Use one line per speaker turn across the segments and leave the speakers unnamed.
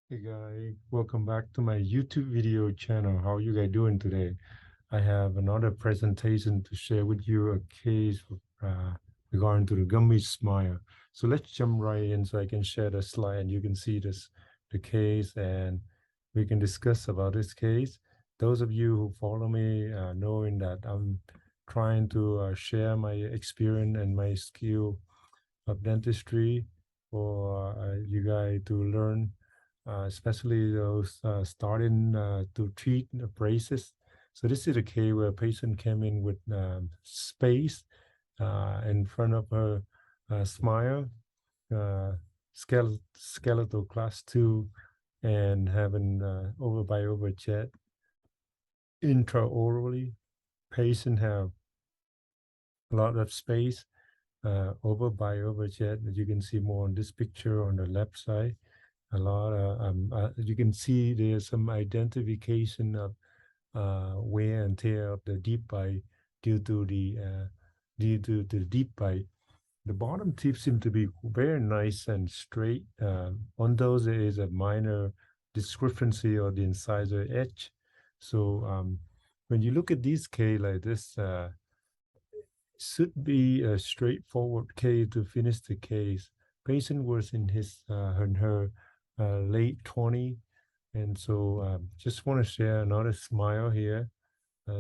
Hey guys, welcome back to my YouTube video channel. How are you guys doing today? I have another presentation to share with you, a case regarding to the Gummy smile. So let's jump right in so I can share the slide and you can see the case, and we can discuss about this case. Those of you who follow me knowing that I'm trying to share my experience and my skill of dentistry for you guys to learn, especially those starting to treat the braces. So this is a case where a patient came in with space in front of her smile, uh, skeletal class 2, and having over jet intraorally. Patient have a lot of space over jet, that you can see more on this picture on the left side. A lot you can see there's some identification of wear and tear of the deep bite due to the deep bite. The bottom teeth seem to be very nice and straight, although there is a minor discrepancy on the incisor edge. So when you look at this case like this, should be a straightforward case to finish the case. Patient was in her late 20, and so just want to share another smile here.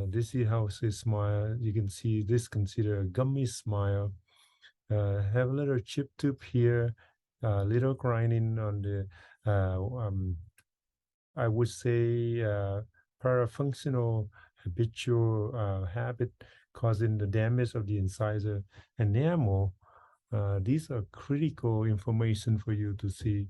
This is how she smile. You can see this consider a gummy smile. Have a little chip tube here, little grinding on the I would say parafunctional habitual habit causing the damage of the incisor enamel. These are critical information for you to see.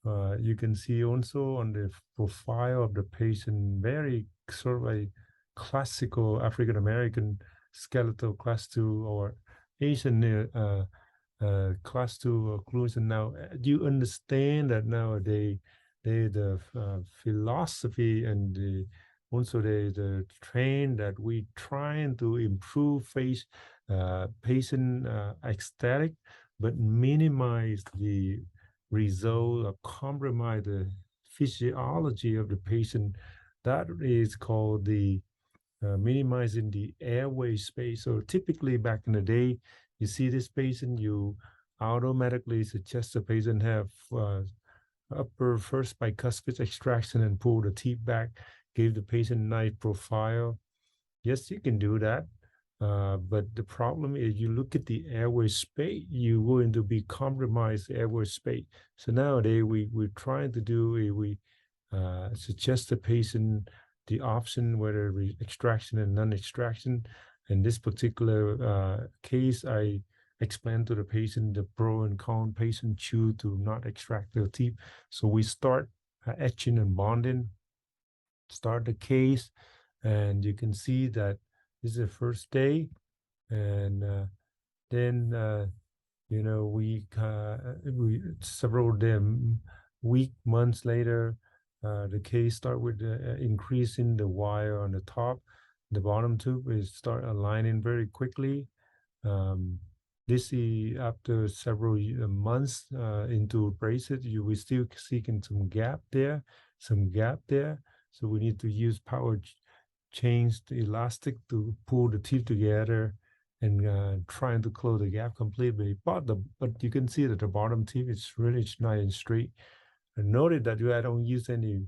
You can see also on the profile of the patient, very sort of a classical African American skeletal class 2 or Asian class 2 occlusion. Now, do you understand that nowadays the philosophy and also the trend that we trying to improve patient aesthetic, but minimize the result or compromise the physiology of the patient. That is called the minimizing the airway space. So typically back in the day, you see this patient, you automatically suggest the patient have upper first bicuspid extraction and pull the teeth back, give the patient nice profile. Yes, you can do that. But the problem is you look at the airway space, you're going to be compromised airway space. So nowadays we're trying to do we suggest the patient the option whether extraction and non-extraction. In this particular case, I explained to the patient the pro and con. Patient choose to not extract their teeth. So we start etching and bonding, start the case, and you can see that this is the first day, and then we several them months later, the case start with increasing the wire on the top. The bottom tube is start aligning very quickly. This is after several months into braces, you will still seeking some gap there. So we need to use power change the elastic to pull the teeth together and trying to close the gap completely. But you can see that the bottom teeth is really nice and straight. And noted that I don't use any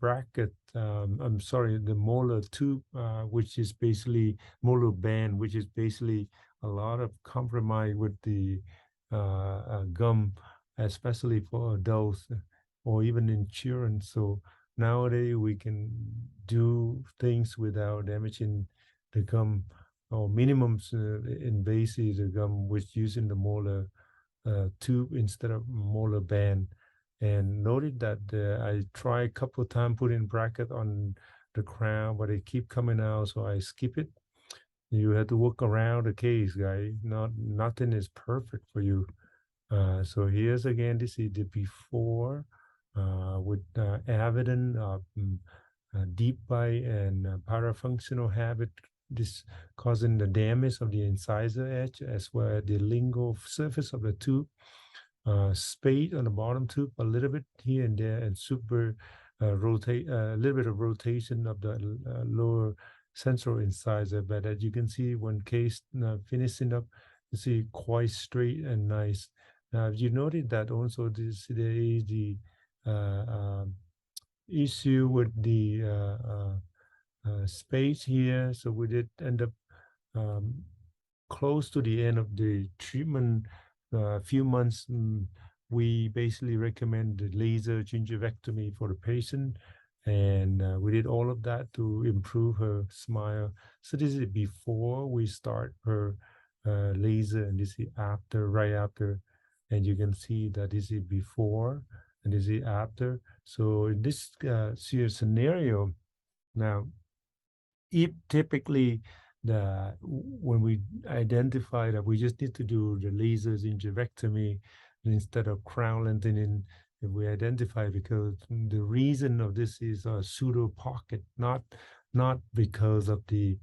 bracket. I'm sorry, the molar tube, which is basically molar band, which is basically a lot of compromise with the gum, especially for adults or even in children. So nowadays we can do things without damaging the gum or minimums invasive the gum with using the molar tube instead of molar band. And noted that I try a couple of times putting bracket on the crown, but it keep coming out, so I skip it. You have to work around the case, guy. Nothing is perfect for you. So here's again, this is the before with evidence of deep bite and parafunctional habit, this causing the damage of the incisor edge as well as the lingual surface of the tooth, spade on the bottom tooth a little bit here and there, and super rotate a little bit of rotation of the lower central incisor. But as you can see, when case finishing up, you see quite straight and nice. Now, you noted that also there is the uh, um, issue with the space here. So we did end up um, close to the end of the treatment, a few months. We basically recommend the laser gingivectomy for the patient. And we did all of that to improve her smile. So this is before we start her laser, and this is after, right after. And you can see that this is before and this is after. So in this scenario, now, if typically when we identify that we just need to do the lasers gingivectomy instead of crown lengthening, if we identify, because the reason of this is a pseudo pocket, not because of the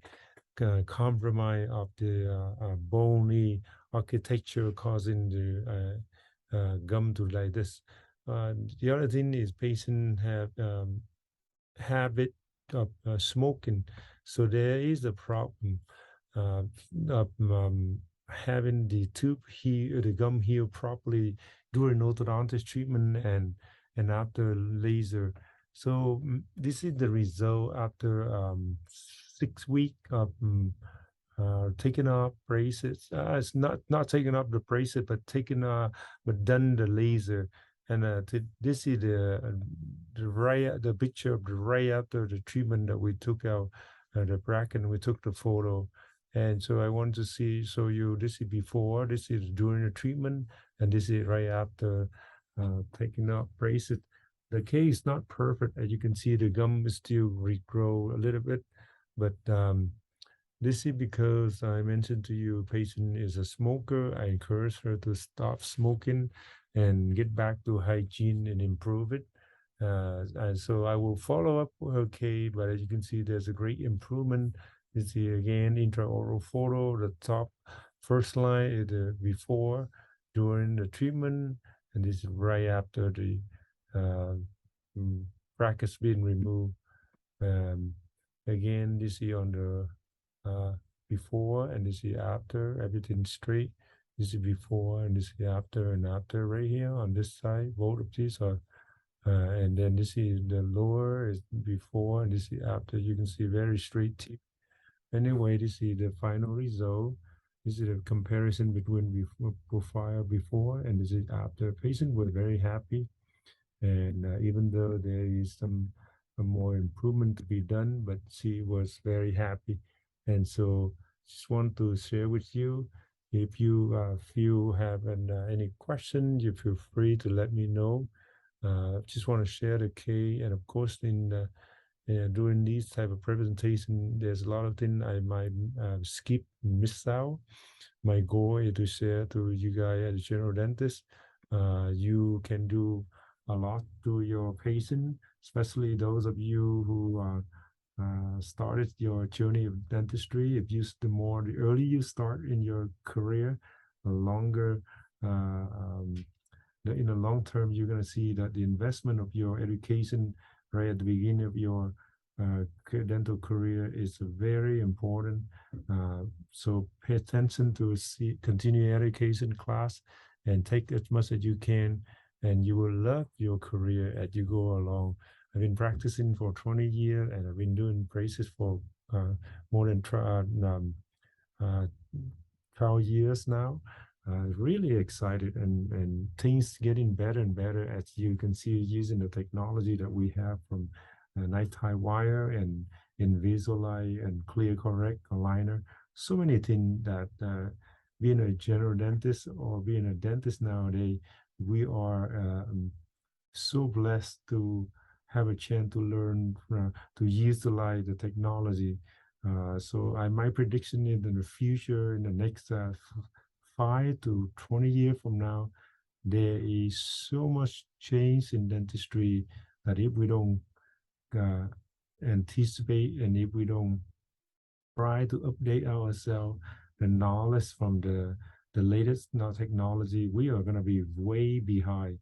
compromise of the bony architecture causing the gum to like this. The other thing is patient have habit of smoking. So there is a problem uh, of having the tube heal, the gum heal properly during orthodontist treatment and after laser. So this is the result after 6 weeks of taking off braces. It's not taking off the braces, but taking but done the laser. And this is the picture of the right after the treatment that we took out the bracket and we took the photo. And so I want to show you this is before, this is during the treatment, and this is right after taking off braces. The case is not perfect. As you can see, the gum is still regrow a little bit, but this is because I mentioned to you, patient is a smoker. I encourage her to stop smoking and get back to hygiene and improve it. And so I will follow up with her case, but as you can see, there's a great improvement. You see again, intraoral photo, the top first line is the before, during the treatment, and this is right after the uh, brackets being removed. Um, Again, this is on the before and this is after, everything straight. This is before and this is after and after right here on this side, both of these are, and then this is the lower is before and this is after. You can see very straight teeth. Anyway, this is the final result. This is a comparison between profile before and this is after. Patient was very happy, and even though there is some more improvement to be done, but she was very happy. And so just want to share with you. If you feel have any question, you feel free to let me know. Just want to share the K, and of course in during these type of presentation, there's a lot of things I might skip, miss out. My goal is to share to you guys as a general dentist. You can do a lot to your patient, especially those of you who started your journey of dentistry. If you the early you start in your career, the longer in the long term, you're going to see that the investment of your education right at the beginning of your dental career is very important. So pay attention to see continuing education class and take as much as you can, and you will love your career as you go along. I've been practicing for 20 years, and I've been doing braces for more than uh, 12 years now. Really excited, and things getting better and better as you can see using the technology that we have from nighttime wire and Invisalign and clear correct aligner. So many things that being a general dentist or being a dentist nowadays, we are so blessed to have a chance to learn to utilize the technology. So my prediction is in the future, in the next 5 to 20 years from now, there is so much change in dentistry that if we don't uh, anticipate and if we don't try to update ourselves, the knowledge from the latest now technology, we are going to be way behind,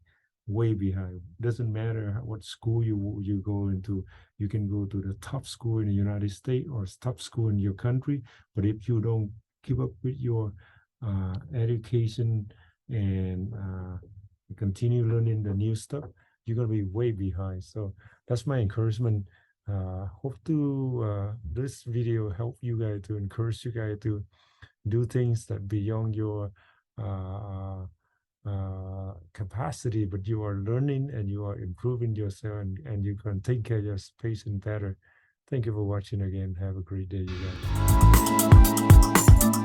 way behind. Doesn't matter what school you go into. You can go to the top school in the United States or top school in your country, but if you don't keep up with your education and continue learning the new stuff, you're going to be way behind. So that's my encouragement. Hope to this video help you guys to encourage you guys to do things that beyond your capacity, but you are learning and you are improving yourself, and you can take care of your patient better. Thank you for watching again. Have a great day, you guys.